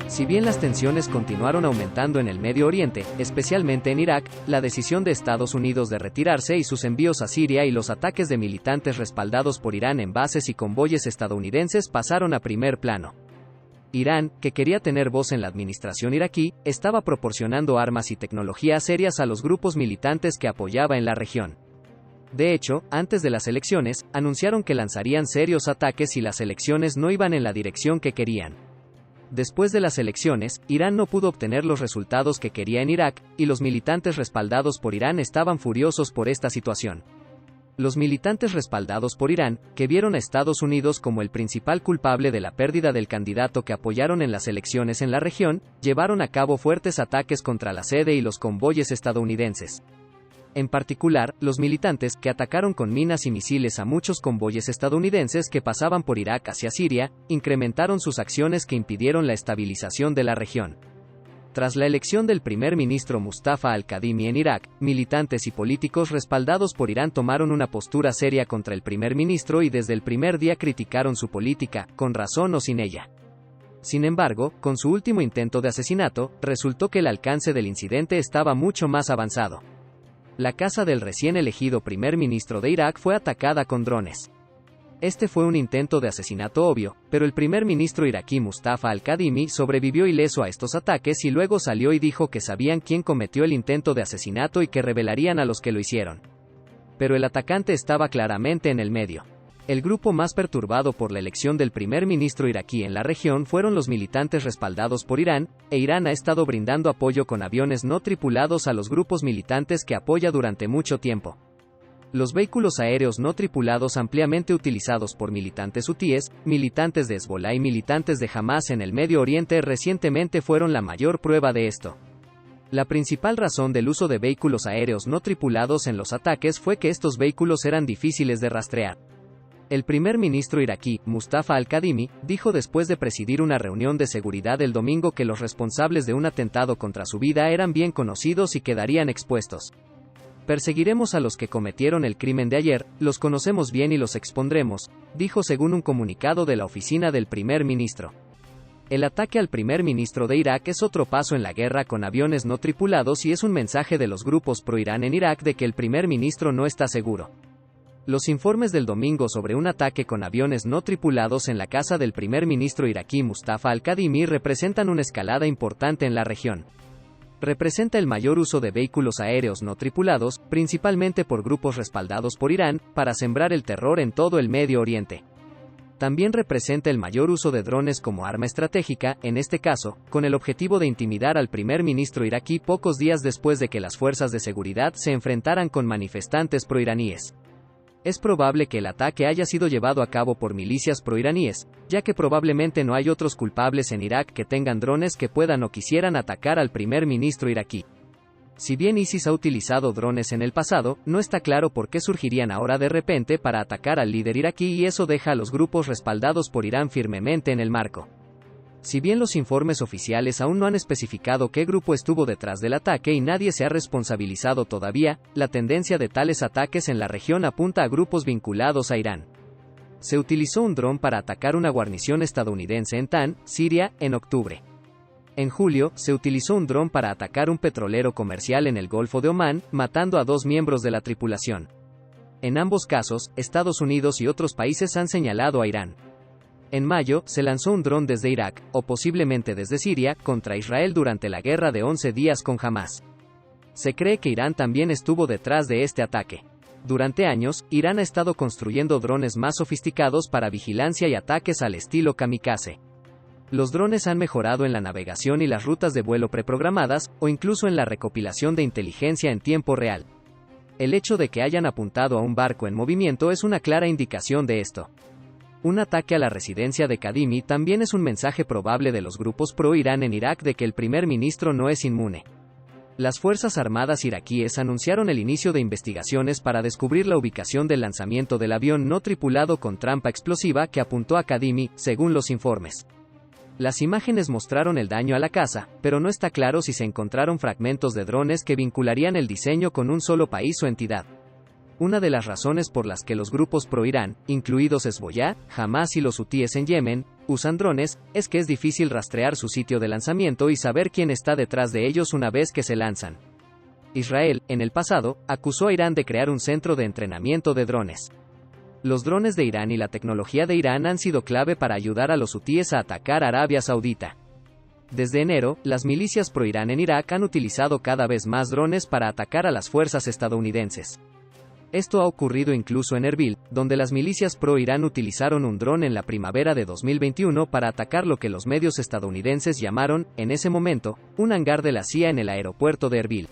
Si bien las tensiones continuaron aumentando en el Medio Oriente, especialmente en Irak, la decisión de Estados Unidos de retirarse y sus envíos a Siria y los ataques de militantes respaldados por Irán en bases y convoyes estadounidenses pasaron a primer plano. Irán, que quería tener voz en la administración iraquí, estaba proporcionando armas y tecnología serias a los grupos militantes que apoyaba en la región. De hecho, antes de las elecciones, anunciaron que lanzarían serios ataques si las elecciones no iban en la dirección que querían. Después de las elecciones, Irán no pudo obtener los resultados que quería en Irak, y los militantes respaldados por Irán estaban furiosos por esta situación. Los militantes respaldados por Irán, que vieron a Estados Unidos como el principal culpable de la pérdida del candidato que apoyaron en las elecciones en la región, llevaron a cabo fuertes ataques contra la sede y los convoyes estadounidenses. En particular, los militantes, que atacaron con minas y misiles a muchos convoyes estadounidenses que pasaban por Irak hacia Siria, incrementaron sus acciones que impidieron la estabilización de la región. Tras la elección del primer ministro Mustafa al-Kadhimi en Irak, militantes y políticos respaldados por Irán tomaron una postura seria contra el primer ministro y desde el primer día criticaron su política, con razón o sin ella. Sin embargo, con su último intento de asesinato, resultó que el alcance del incidente estaba mucho más avanzado. La casa del recién elegido primer ministro de Irak fue atacada con drones. Este fue un intento de asesinato obvio, pero el primer ministro iraquí Mustafa al-Kadhimi sobrevivió ileso a estos ataques y luego salió y dijo que sabían quién cometió el intento de asesinato y que revelarían a los que lo hicieron. Pero el atacante estaba claramente en el medio. El grupo más perturbado por la elección del primer ministro iraquí en la región fueron los militantes respaldados por Irán, e Irán ha estado brindando apoyo con aviones no tripulados a los grupos militantes que apoya durante mucho tiempo. Los vehículos aéreos no tripulados ampliamente utilizados por militantes hutíes, militantes de Hezbolá y militantes de Hamas en el Medio Oriente recientemente fueron la mayor prueba de esto. La principal razón del uso de vehículos aéreos no tripulados en los ataques fue que estos vehículos eran difíciles de rastrear. El primer ministro iraquí, Mustafa al-Kadhimi, dijo después de presidir una reunión de seguridad el domingo que los responsables de un atentado contra su vida eran bien conocidos y quedarían expuestos. Perseguiremos a los que cometieron el crimen de ayer, los conocemos bien y los expondremos, dijo según un comunicado de la oficina del primer ministro. El ataque al primer ministro de Irak es otro paso en la guerra con aviones no tripulados y es un mensaje de los grupos pro-Irán en Irak de que el primer ministro no está seguro. Los informes del domingo sobre un ataque con aviones no tripulados en la casa del primer ministro iraquí Mustafa al-Kadhimi representan una escalada importante en la región. Representa el mayor uso de vehículos aéreos no tripulados, principalmente por grupos respaldados por Irán, para sembrar el terror en todo el Medio Oriente. También representa el mayor uso de drones como arma estratégica, en este caso, con el objetivo de intimidar al primer ministro iraquí pocos días después de que las fuerzas de seguridad se enfrentaran con manifestantes proiraníes. Es probable que el ataque haya sido llevado a cabo por milicias proiraníes, ya que probablemente no hay otros culpables en Irak que tengan drones que puedan o quisieran atacar al primer ministro iraquí. Si bien ISIS ha utilizado drones en el pasado, no está claro por qué surgirían ahora de repente para atacar al líder iraquí y eso deja a los grupos respaldados por Irán firmemente en el marco. Si bien los informes oficiales aún no han especificado qué grupo estuvo detrás del ataque y nadie se ha responsabilizado todavía, la tendencia de tales ataques en la región apunta a grupos vinculados a Irán. Se utilizó un dron para atacar una guarnición estadounidense en Tan, Siria, en octubre. En julio, se utilizó un dron para atacar un petrolero comercial en el Golfo de Omán, matando a 2 miembros de la tripulación. En ambos casos, Estados Unidos y otros países han señalado a Irán. En mayo, se lanzó un dron desde Irak, o posiblemente desde Siria, contra Israel durante la guerra de 11 días con Hamas. Se cree que Irán también estuvo detrás de este ataque. Durante años, Irán ha estado construyendo drones más sofisticados para vigilancia y ataques al estilo kamikaze. Los drones han mejorado en la navegación y las rutas de vuelo preprogramadas, o incluso en la recopilación de inteligencia en tiempo real. El hecho de que hayan apuntado a un barco en movimiento es una clara indicación de esto. Un ataque a la residencia de Kadhimi también es un mensaje probable de los grupos pro-Irán en Irak de que el primer ministro no es inmune. Las Fuerzas Armadas iraquíes anunciaron el inicio de investigaciones para descubrir la ubicación del lanzamiento del avión no tripulado con trampa explosiva que apuntó a Kadhimi, según los informes. Las imágenes mostraron el daño a la casa, pero no está claro si se encontraron fragmentos de drones que vincularían el diseño con un solo país o entidad. Una de las razones por las que los grupos pro-Irán, incluidos Hezbolá, Hamas y los hutíes en Yemen, usan drones, es que es difícil rastrear su sitio de lanzamiento y saber quién está detrás de ellos una vez que se lanzan. Israel, en el pasado, acusó a Irán de crear un centro de entrenamiento de drones. Los drones de Irán y la tecnología de Irán han sido clave para ayudar a los hutíes a atacar a Arabia Saudita. Desde enero, las milicias pro-Irán en Irak han utilizado cada vez más drones para atacar a las fuerzas estadounidenses. Esto ha ocurrido incluso en Erbil, donde las milicias pro-Irán utilizaron un dron en la primavera de 2021 para atacar lo que los medios estadounidenses llamaron, en ese momento, un hangar de la CIA en el aeropuerto de Erbil.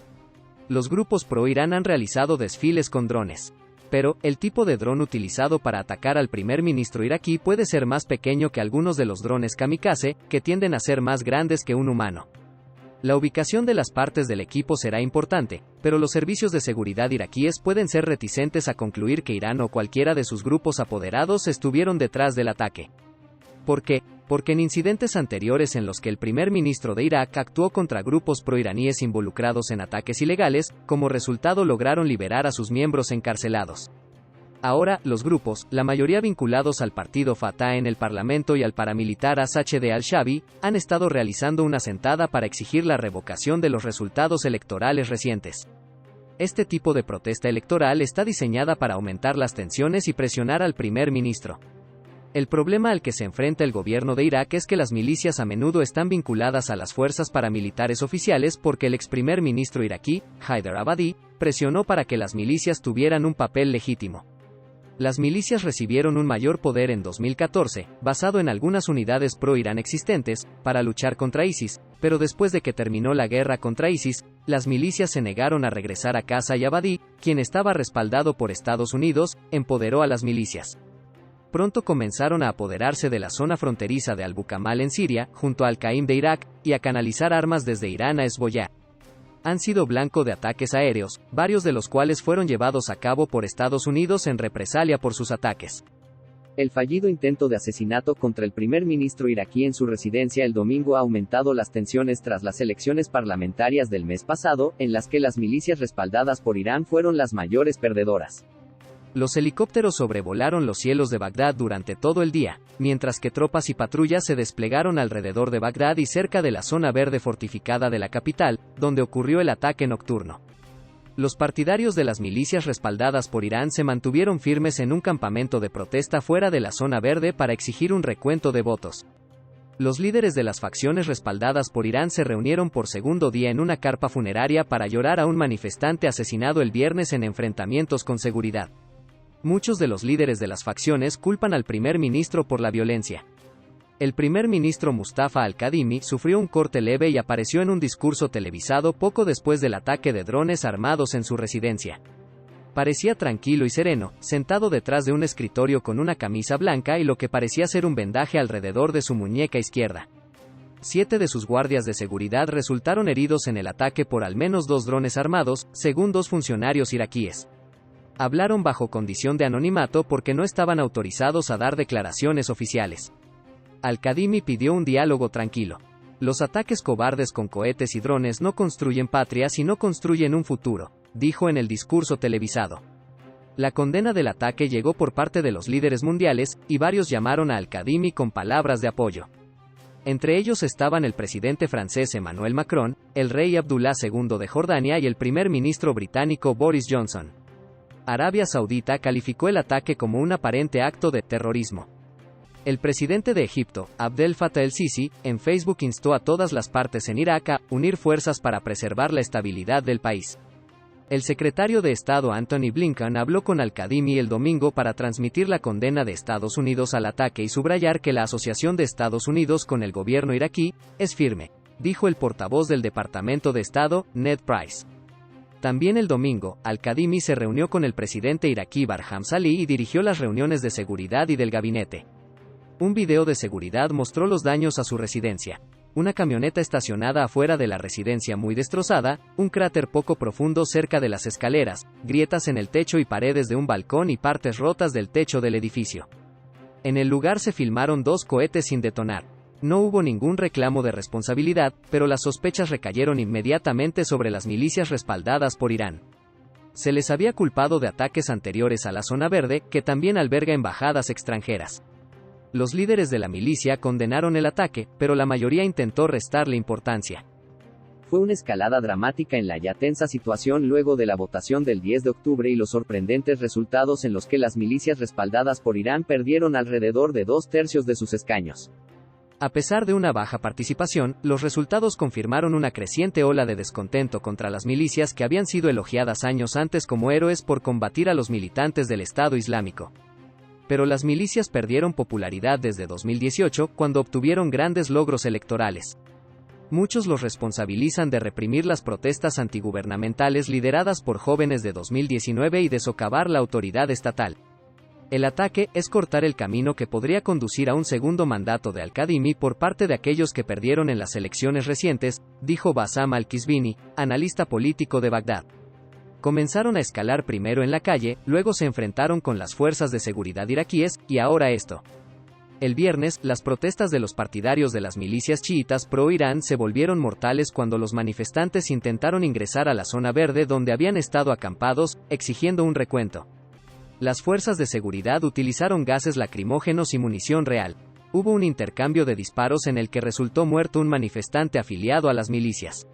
Los grupos pro-Irán han realizado desfiles con drones. Pero, el tipo de dron utilizado para atacar al primer ministro iraquí puede ser más pequeño que algunos de los drones kamikaze, que tienden a ser más grandes que un humano. La ubicación de las partes del equipo será importante, pero los servicios de seguridad iraquíes pueden ser reticentes a concluir que Irán o cualquiera de sus grupos apoderados estuvieron detrás del ataque. ¿Por qué? Porque en incidentes anteriores en los que el primer ministro de Irak actuó contra grupos proiraníes involucrados en ataques ilegales, como resultado lograron liberar a sus miembros encarcelados. Ahora, los grupos, la mayoría vinculados al partido Fatah en el Parlamento y al paramilitar Asad al-Shabi, han estado realizando una sentada para exigir la revocación de los resultados electorales recientes. Este tipo de protesta electoral está diseñada para aumentar las tensiones y presionar al primer ministro. El problema al que se enfrenta el gobierno de Irak es que las milicias a menudo están vinculadas a las fuerzas paramilitares oficiales porque el ex primer ministro iraquí, Haider Abadi, presionó para que las milicias tuvieran un papel legítimo. Las milicias recibieron un mayor poder en 2014, basado en algunas unidades pro-Irán existentes, para luchar contra ISIS, pero después de que terminó la guerra contra ISIS, las milicias se negaron a regresar a casa y Abadi, quien estaba respaldado por Estados Unidos, empoderó a las milicias. Pronto comenzaron a apoderarse de la zona fronteriza de Al-Bukamal en Siria, junto a Al-Qaim de Irak, y a canalizar armas desde Irán a Hezbollah. Han sido blanco de ataques aéreos, varios de los cuales fueron llevados a cabo por Estados Unidos en represalia por sus ataques. El fallido intento de asesinato contra el primer ministro iraquí en su residencia el domingo ha aumentado las tensiones tras las elecciones parlamentarias del mes pasado, en las que las milicias respaldadas por Irán fueron las mayores perdedoras. Los helicópteros sobrevolaron los cielos de Bagdad durante todo el día, mientras que tropas y patrullas se desplegaron alrededor de Bagdad y cerca de la zona verde fortificada de la capital, donde ocurrió el ataque nocturno. Los partidarios de las milicias respaldadas por Irán se mantuvieron firmes en un campamento de protesta fuera de la zona verde para exigir un recuento de votos. Los líderes de las facciones respaldadas por Irán se reunieron por segundo día en una carpa funeraria para llorar a un manifestante asesinado el viernes en enfrentamientos con seguridad. Muchos de los líderes de las facciones culpan al primer ministro por la violencia. El primer ministro Mustafa al-Kadhimi sufrió un corte leve y apareció en un discurso televisado poco después del ataque de drones armados en su residencia. Parecía tranquilo y sereno, sentado detrás de un escritorio con una camisa blanca y lo que parecía ser un vendaje alrededor de su muñeca izquierda. 7 de sus guardias de seguridad resultaron heridos en el ataque por al menos 2 drones armados, según 2 funcionarios iraquíes. Hablaron bajo condición de anonimato porque no estaban autorizados a dar declaraciones oficiales. Al-Kadhimi pidió un diálogo tranquilo. Los ataques cobardes con cohetes y drones no construyen patria sino construyen un futuro, dijo en el discurso televisado. La condena del ataque llegó por parte de los líderes mundiales, y varios llamaron a Al-Kadhimi con palabras de apoyo. Entre ellos estaban el presidente francés Emmanuel Macron, el rey Abdullah II de Jordania y el primer ministro británico Boris Johnson. Arabia Saudita calificó el ataque como un aparente acto de terrorismo. El presidente de Egipto, Abdel Fattah el-Sisi, en Facebook instó a todas las partes en Irak a unir fuerzas para preservar la estabilidad del país. El secretario de Estado Antony Blinken habló con Al-Kadhimi el domingo para transmitir la condena de Estados Unidos al ataque y subrayar que la asociación de Estados Unidos con el gobierno iraquí es firme, dijo el portavoz del Departamento de Estado, Ned Price. También el domingo, Al-Kadhimi se reunió con el presidente iraquí Barham Salih y dirigió las reuniones de seguridad y del gabinete. Un video de seguridad mostró los daños a su residencia. Una camioneta estacionada afuera de la residencia muy destrozada, un cráter poco profundo cerca de las escaleras, grietas en el techo y paredes de un balcón y partes rotas del techo del edificio. En el lugar se filmaron 2 cohetes sin detonar. No hubo ningún reclamo de responsabilidad, pero las sospechas recayeron inmediatamente sobre las milicias respaldadas por Irán. Se les había culpado de ataques anteriores a la zona verde, que también alberga embajadas extranjeras. Los líderes de la milicia condenaron el ataque, pero la mayoría intentó restarle importancia. Fue una escalada dramática en la ya tensa situación luego de la votación del 10 de octubre y los sorprendentes resultados en los que las milicias respaldadas por Irán perdieron alrededor de 2/3 de sus escaños. A pesar de una baja participación, los resultados confirmaron una creciente ola de descontento contra las milicias que habían sido elogiadas años antes como héroes por combatir a los militantes del Estado Islámico. Pero las milicias perdieron popularidad desde 2018, cuando obtuvieron grandes logros electorales. Muchos los responsabilizan de reprimir las protestas antigubernamentales lideradas por jóvenes de 2019 y de socavar la autoridad estatal. El ataque es cortar el camino que podría conducir a un segundo mandato de al-Kadhimi por parte de aquellos que perdieron en las elecciones recientes, dijo Bassam al-Kizbini, analista político de Bagdad. Comenzaron a escalar primero en la calle, luego se enfrentaron con las fuerzas de seguridad iraquíes, y ahora esto. El viernes, las protestas de los partidarios de las milicias chiitas pro-Irán se volvieron mortales cuando los manifestantes intentaron ingresar a la zona verde donde habían estado acampados, exigiendo un recuento. Las fuerzas de seguridad utilizaron gases lacrimógenos y munición real. Hubo un intercambio de disparos en el que resultó muerto un manifestante afiliado a las milicias.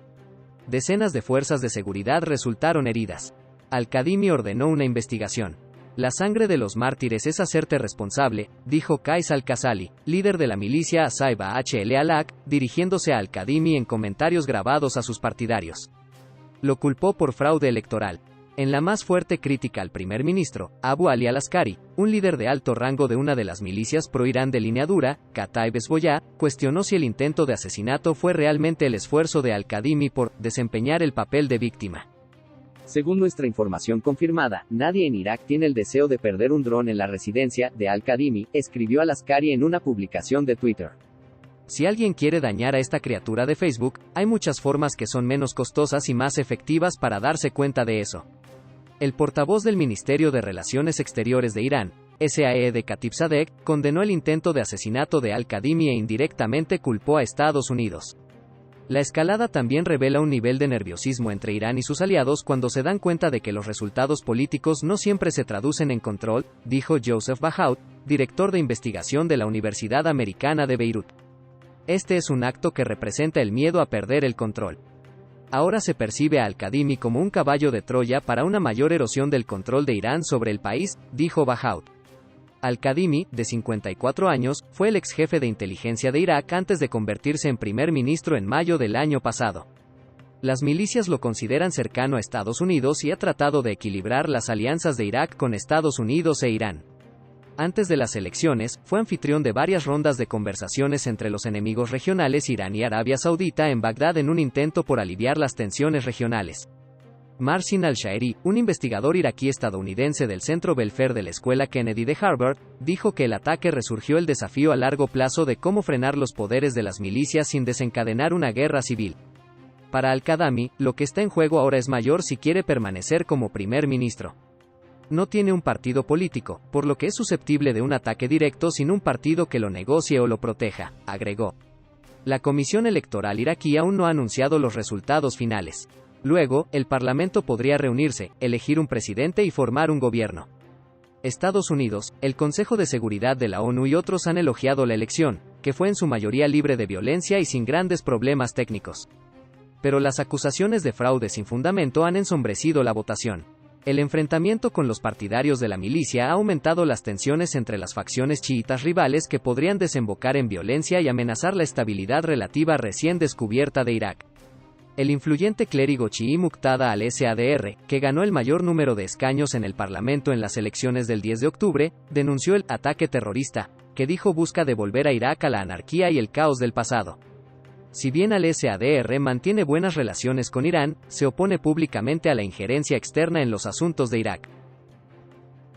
Decenas de fuerzas de seguridad resultaron heridas. Al-Kadhimi ordenó una investigación. La sangre de los mártires es hacerte responsable, dijo Qais al-Khazali, líder de la milicia Asaiba HL al-Haq, dirigiéndose a Al-Kadhimi en comentarios grabados a sus partidarios. Lo culpó por fraude electoral. En la más fuerte crítica al primer ministro, Abu Ali al-Askari, un líder de alto rango de una de las milicias pro-Irán de línea dura, Kataib Hezbollah, cuestionó si el intento de asesinato fue realmente el esfuerzo de Al-Kadhimi por desempeñar el papel de víctima. Según nuestra información confirmada, nadie en Irak tiene el deseo de perder un dron en la residencia de Al-Kadhimi, escribió al-Askari en una publicación de Twitter. Si alguien quiere dañar a esta criatura de Facebook, hay muchas formas que son menos costosas y más efectivas para darse cuenta de eso. El portavoz del Ministerio de Relaciones Exteriores de Irán, Saeed Khatibzadeh, condenó el intento de asesinato de Al-Kadhimi e indirectamente culpó a Estados Unidos. La escalada también revela un nivel de nerviosismo entre Irán y sus aliados cuando se dan cuenta de que los resultados políticos no siempre se traducen en control, dijo Joseph Bahout, director de investigación de la Universidad Americana de Beirut. Este es un acto que representa el miedo a perder el control. Ahora se percibe a Al-Kadhimi como un caballo de Troya para una mayor erosión del control de Irán sobre el país, dijo Bahout. Al-Kadhimi, de 54 años, fue el ex jefe de inteligencia de Irak antes de convertirse en primer ministro en mayo del año pasado. Las milicias lo consideran cercano a Estados Unidos y ha tratado de equilibrar las alianzas de Irak con Estados Unidos e Irán. Antes de las elecciones, fue anfitrión de varias rondas de conversaciones entre los enemigos regionales Irán y Arabia Saudita en Bagdad en un intento por aliviar las tensiones regionales. Marcin al-Shaeri, un investigador iraquí-estadounidense del Centro Belfer de la Escuela Kennedy de Harvard, dijo que el ataque resurgió el desafío a largo plazo de cómo frenar los poderes de las milicias sin desencadenar una guerra civil. Para Al-Kadhimi, lo que está en juego ahora es mayor si quiere permanecer como primer ministro. No tiene un partido político, por lo que es susceptible de un ataque directo sin un partido que lo negocie o lo proteja, agregó. La Comisión Electoral iraquí aún no ha anunciado los resultados finales. Luego, el Parlamento podría reunirse, elegir un presidente y formar un gobierno. Estados Unidos, el Consejo de Seguridad de la ONU y otros han elogiado la elección, que fue en su mayoría libre de violencia y sin grandes problemas técnicos. Pero las acusaciones de fraude sin fundamento han ensombrecido la votación. El enfrentamiento con los partidarios de la milicia ha aumentado las tensiones entre las facciones chiitas rivales que podrían desembocar en violencia y amenazar la estabilidad relativa recién descubierta de Irak. El influyente clérigo chií Muqtada al-Sadr, que ganó el mayor número de escaños en el Parlamento en las elecciones del 10 de octubre, denunció el ataque terrorista, que dijo busca devolver a Irak a la anarquía y el caos del pasado. Si bien al-Sadr mantiene buenas relaciones con Irán, se opone públicamente a la injerencia externa en los asuntos de Irak.